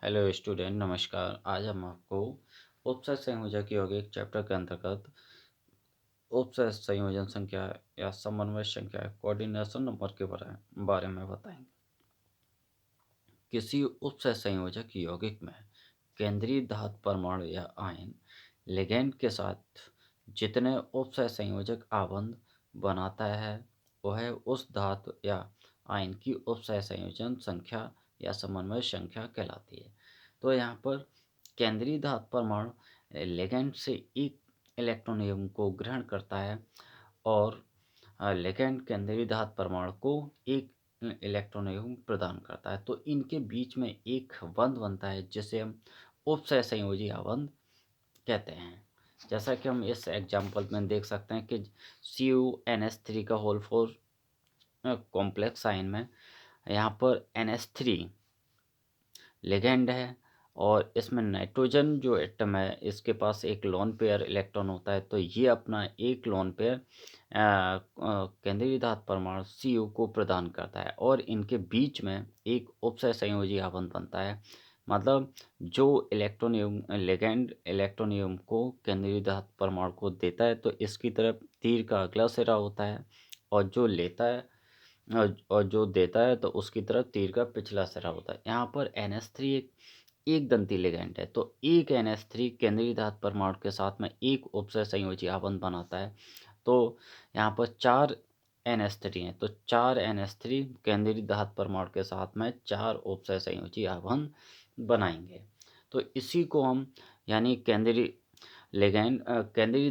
Hello student, नमस्कार। आज हम आपको उपसर्ग संयोजक यौगिक चैप्टर के अंतर्गत उपसर्ग संयोजन संख्या या समन्वय संख्या कोऑर्डिनेशन नंबर के बारे में बताएंगे। किसी उपसर्ग संयोजक यौगिक में केंद्रीय धातु परमाणु या आयन लिगैंड के साथ जितने उपसर्ग संयोजक आबंध बनाता है वह उस धातु या आयन की उपसर्ग संयोजन संख्या या समन्वय संख्या कहलाती है। तो यहाँ पर केंद्रीय धातु परमाणु लिगैंड से एक इलेक्ट्रॉन को ग्रहण करता है और लिगैंड केंद्रीय धातु परमाणु को एक इलेक्ट्रॉन प्रदान करता है। तो इनके बीच में एक बंध बनता है जिसे हम उपसह संयोजी आबंध कहते हैं। जैसा कि हम इस एग्जाम्पल में देख सकते हैं कि CuNH3 का होल 4 कॉम्प्लेक्स आयन में यहाँ पर NH3 लिगैंड है और इसमें नाइट्रोजन जो एटम है इसके पास एक लोन पेयर इलेक्ट्रॉन होता है। तो ये अपना एक लोन पेयर केंद्रीय धातु परमाणु Cu को प्रदान करता है और इनके बीच में एक उपसह संयोजी आबंध बनता है। मतलब जो इलेक्ट्रॉन लिगैंड इलेक्ट्रॉन को केंद्रीय धातु परमाणु को देता है तो इसकी तरफ तीर का अगला सिरा होता है और जो लेता है और जो देता है तो उसकी तरफ तीर का पिछला सिरा होता है। यहाँ पर NH3 एक दंती लिगैंड है। तो एक NH3 केंद्रीय धातु परमाणु के साथ में एक उपसह संयोजी आबंध बनाता है। तो यहाँ पर 4 NH3 हैं। तो 4 NH3 केंद्रीय धातु परमाणु के साथ में 4 उपसह संयोजी आबंध बनाएंगे। तो इसी को हम यानी केंद्रीय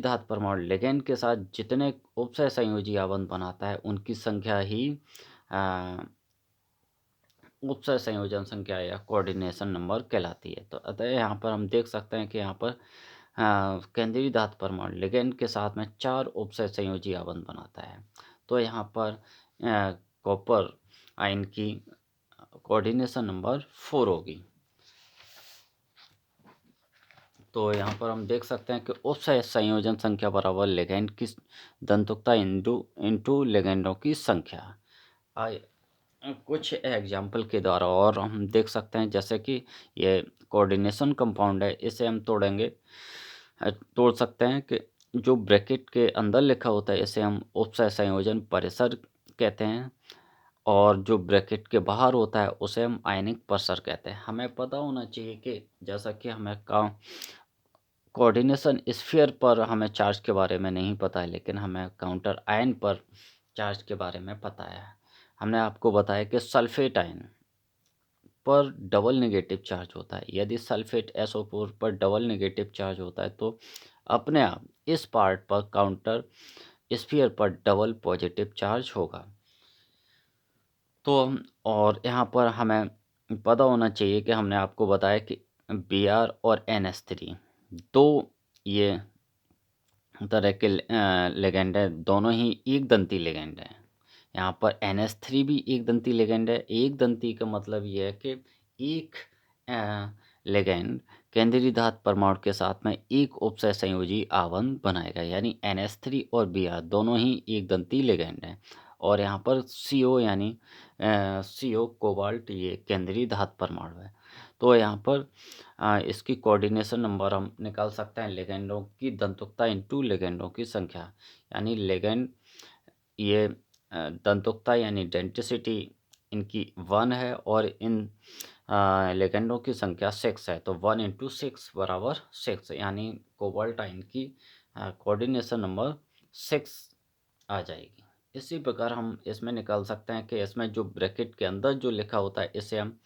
धातु परमाणु लिगैंड के साथ जितने उपसह संयोजी आबंध बनाता है उनकी संख्या ही उपसर्ग संयोजन संख्या या कोऑर्डिनेशन नंबर कहलाती है। तो अतः यहाँ पर हम देख सकते हैं कि यहाँ पर केंद्रीय धातु परमाणु लिगैंड के साथ में 4 उपसर्ग संयोजी आबंध बनाता है। तो यहाँ पर कॉपर आयन की कोऑर्डिनेशन नंबर 4 होगी। तो यहाँ पर हम देख सकते हैं कि उपसर्ग संयोजन संख्या बराबर लिगैंड की दंतुकता इंटू लिगैंडों की संख्या। कुछ एग्जाम्पल के द्वारा और हम देख सकते हैं जैसे कि ये कोऑर्डिनेशन कंपाउंड है, इसे हम तोड़ सकते हैं कि जो ब्रैकेट के अंदर लिखा होता है इसे हम उपसह संयोजन परिसर कहते हैं और जो ब्रैकेट के बाहर होता है उसे हम आयनिक परिसर कहते हैं। हमें पता होना चाहिए कि जैसा कि हमें कोऑर्डिनेशन स्फीयर पर हमें चार्ज के बारे में नहीं पता है लेकिन हमें काउंटर आयन पर चार्ज के बारे में पता है। हमने आपको बताया कि सल्फेट आयन पर डबल नेगेटिव चार्ज होता है। यदि सल्फेट SO4 पर डबल नेगेटिव चार्ज होता है तो अपने आप इस पार्ट पर काउंटर स्फीयर पर डबल पॉजिटिव चार्ज होगा। तो और यहाँ पर हमें पता होना चाहिए कि हमने आपको बताया कि Br और NH3 दो ये तरह के लिगैंड है, दोनों ही एक दंती लिगैंड है। यहाँ पर NH3 भी एक दंती लिगैंड है। एक दंती का मतलब ये है कि एक लिगैंड केंद्रीय धातु परमाणु के साथ में एक उपसह संयोजी आबंध बनाएगा, यानी NH3 और Br दोनों ही एक दंती लिगैंड हैं। और यहाँ पर CO यानी CO कोबाल्ट ये केंद्रीय धातु परमाणु है। तो यहाँ पर इसकी कोऑर्डिनेशन नंबर हम निकाल सकते हैं लिगैंडों की दंतुकता इंटू लिगैंडों की संख्या। यानी लिगैंड ये दंतुकता यानी डेंसिटी इनकी 1 है और इन लिगैंडों की संख्या 6 है। तो 1 × 6 बराबर 6 यानी कोबाल्ट आयन की कोऑर्डिनेशन नंबर 6 आ जाएगी। इसी प्रकार हम इसमें निकाल सकते हैं कि इसमें जो ब्रैकेट के अंदर जो लिखा होता है इसे हम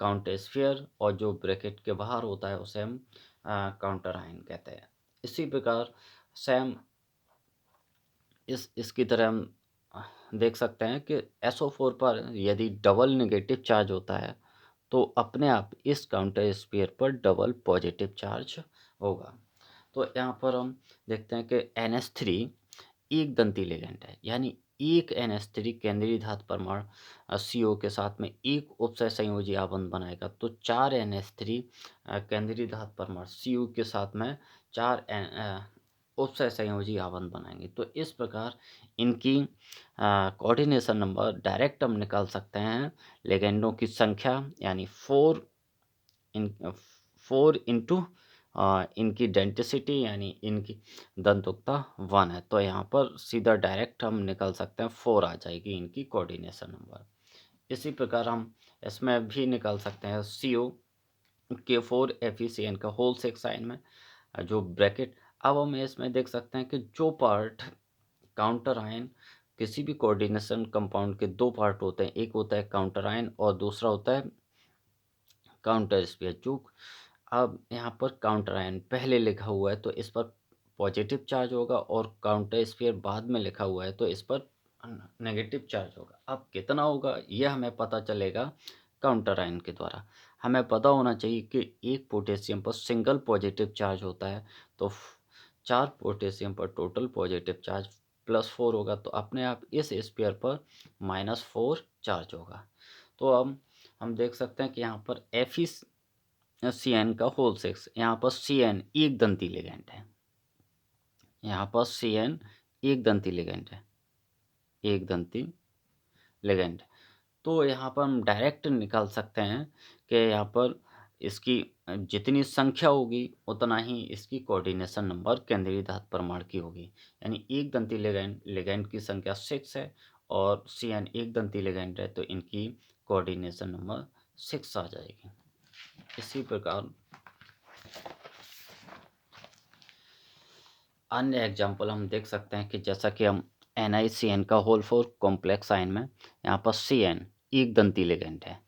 काउंटर स्फीयर और जो ब्रैकेट के बाहर होता है उसे हम काउंटर आयन कहते हैं। इसी प्रकार सेम इसकी तरह हम देख सकते हैं कि SO4 पर यदि डबल नेगेटिव चार्ज होता है तो अपने आप इस काउंटर स्फीयर पर डबल पॉजिटिव चार्ज होगा। तो यहाँ पर हम देखते हैं कि NH3 एक दंती लिगैंड है, यानी एक NH3 केंद्रीय धातु परमाणु CO के साथ में एक उपसह संयोजी आबंध बनाएगा। तो 4 NH3 केंद्रीय धातु परमाणु CO के साथ में 4 उपसह संयोजी आबंध बनाएंगे। तो इस प्रकार इनकी कोऑर्डिनेशन नंबर डायरेक्ट हम निकाल सकते हैं लिगैंडों की संख्या यानी 4 इन 4 इंटू इनकी डेंसिटी यानी इनकी दंतुकता 1 है, तो यहाँ पर सीधा डायरेक्ट हम निकाल सकते हैं 4 आ जाएगी इनकी कोऑर्डिनेशन नंबर। इसी प्रकार हम इसमें भी निकाल सकते हैं CO के 4 FeCN का होल 6 साइन में जो ब्रैकेट। अब हम इसमें देख सकते हैं कि जो पार्ट काउंटर आयन, किसी भी कोऑर्डिनेशन कंपाउंड के दो पार्ट होते हैं, एक होता है काउंटर आयन और दूसरा होता है काउंटर स्पेयर। जो अब यहाँ पर काउंटर आयन पहले लिखा हुआ है तो इस पर पॉजिटिव चार्ज होगा, और काउंटर स्पेयर बाद में लिखा हुआ है तो इस पर नेगेटिव चार्ज होगा। अब कितना होगा यह हमें पता चलेगा काउंटर आयन के द्वारा। हमें पता होना चाहिए कि एक पोटेशियम पर सिंगल पॉजिटिव चार्ज होता है, तो 4 पोटेशियम पर टोटल पॉजिटिव चार्ज +4 होगा, तो अपने आप इस स्पेयर पर -4 चार्ज होगा। तो अब हम देख सकते हैं कि यहाँ पर FeCN का होल 6, यहाँ पर CN एक दंती लिगैंड है, यहाँ पर CN एक दंती लिगैंड है, एक दंती लिगैंड। तो यहाँ पर हम डायरेक्ट निकाल सकते हैं कि यहाँ पर इसकी जितनी संख्या होगी उतना ही इसकी कोऑर्डिनेशन नंबर केंद्रीय धातु परमाणु की होगी। यानी एक दंती लिगैंड की संख्या 6 है और CN एक दंती लिगैंड है, तो इनकी कोऑर्डिनेशन नंबर 6 आ जाएगी। इसी प्रकार अन्य एग्जाम्पल हम देख सकते हैं कि जैसा कि हम NiCN का होल 4 कॉम्प्लेक्स आयन में यहाँ पर CN एक दंती लिगैंड है,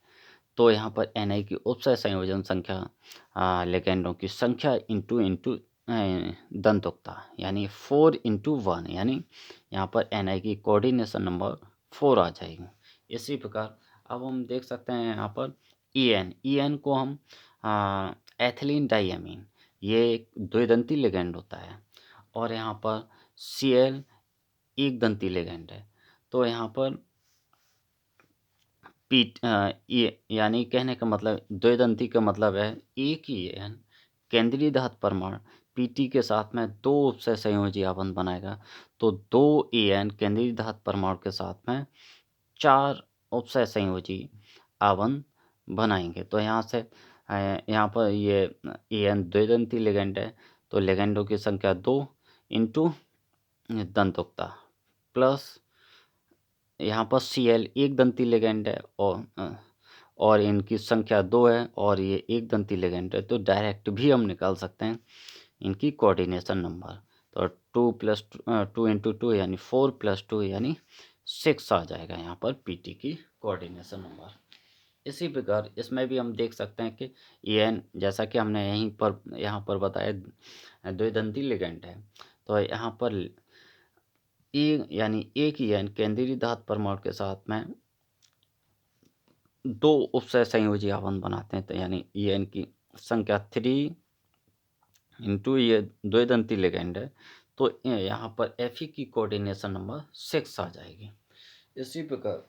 तो यहाँ पर Ni की उपसय संयोजन संख्या लिगैंडों की संख्या इंटू इंटू दंतुकता यानी 4 इंटू 1, यानी यहाँ पर Ni की कोऑर्डिनेशन नंबर 4 आ जाएगी। इसी प्रकार अब हम देख सकते हैं यहाँ पर En को हम एथिलीन डाइअमीन, ये एक द्विदंती लिगैंड होता है, और यहाँ पर Cl एक दंती लिगैंड है, तो यहाँ पर ये यानी कहने का मतलब द्विदंती का मतलब है एक ही एन केंद्रीय धातु परमाणु Pt के साथ में 2 उपसय संयोजी आबंध बनाएगा, तो 2 एन केंद्रीय धातु परमाणु के साथ में 4 उपसय संयोजी आबंध बनाएंगे। तो यहाँ से यहाँ पर ये एन द्विदंती लिगैंड है, तो लिगैंडों की संख्या 2 इंटू दंतुकता प्लस यहाँ पर Cl एक दंती लिगैंड है और इनकी संख्या 2 है और ये एक दंती लिगैंड है, तो डायरेक्ट भी हम निकाल सकते हैं इनकी कोऑर्डिनेशन नंबर। तो 2 इंटू 2 यानी 4 + 2 यानी 6 आ जाएगा यहाँ पर Pt की कोऑर्डिनेशन नंबर। इसी प्रकार इसमें भी हम देख सकते हैं कि En जैसा कि हमने यहाँ पर बताया द्विदंती लिगैंड है, तो यहाँ पर यानी एक ही एन केंद्रीय धातु परमाणु के साथ में 2 उपसय संयोजी आबंध बनाते हैं, तो यानी एन की संख्या 3 इंटू ये द्विदंती लिगैंड है, तो यहाँ पर Fe की कोऑर्डिनेशन नंबर 6 आ जाएगी। इसी प्रकार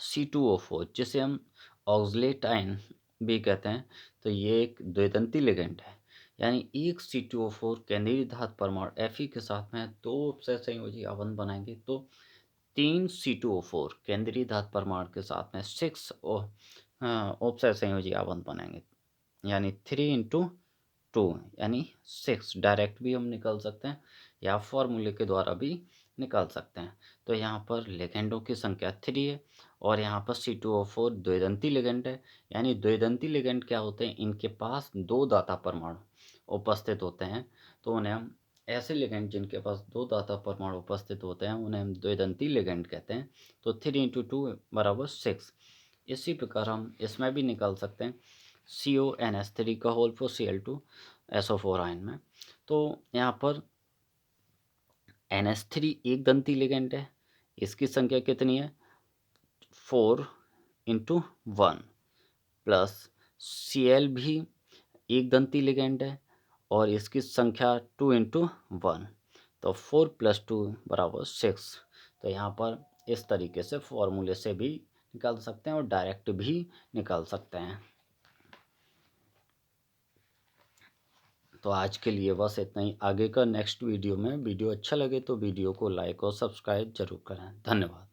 C2O4 जिसे हम ऑक्सलेट आयन भी कहते हैं, तो ये एक द्विदंती लिगैंड है, यानी एक C2O4 केंद्रीय धातु परमाणु Fe के साथ में 2 उपसय संयोजी आबंध बनाएंगे, तो 3 C2O4 केंद्रीय धातु परमाणु के साथ में 6 उपसय संयोजी आबंध बनाएंगे, यानी 3 इंटू 2 यानी 6 डायरेक्ट भी हम निकाल सकते हैं या फॉर्मूले के द्वारा भी निकाल सकते हैं। तो यहाँ पर लिगैंडों की संख्या 3 है और यहाँ पर C2O4 द्विदंती लिगैंड है, यानी द्विदंती लिगैंड क्या होते हैं, इनके पास 2 दाता परमाणु उपस्थित होते हैं, तो उन्हें हम ऐसे लिगैंड जिनके पास 2 दाता परमाणु उपस्थित होते हैं उन्हें हम द्विदंती लिगैंड कहते हैं। तो 3 इंटू 2 बराबर 6। इसी प्रकार हम इसमें भी निकाल सकते हैं CONS3 का होल 4 Cl2SO4 आयन में, तो यहाँ पर NH3 एक दंती लिगैंड है, इसकी संख्या कितनी है 4 इंटू 1 प्लस Cl भी एक दंती लिगैंड है और इसकी संख्या 2 इंटू 1, तो 4 + 2 बराबर 6। तो यहाँ पर इस तरीके से फॉर्मूले से भी निकाल सकते हैं और डायरेक्ट भी निकाल सकते हैं। तो आज के लिए बस इतना ही। आगे का नेक्स्ट वीडियो में वीडियो अच्छा लगे तो वीडियो को लाइक और सब्सक्राइब जरूर करें। धन्यवाद।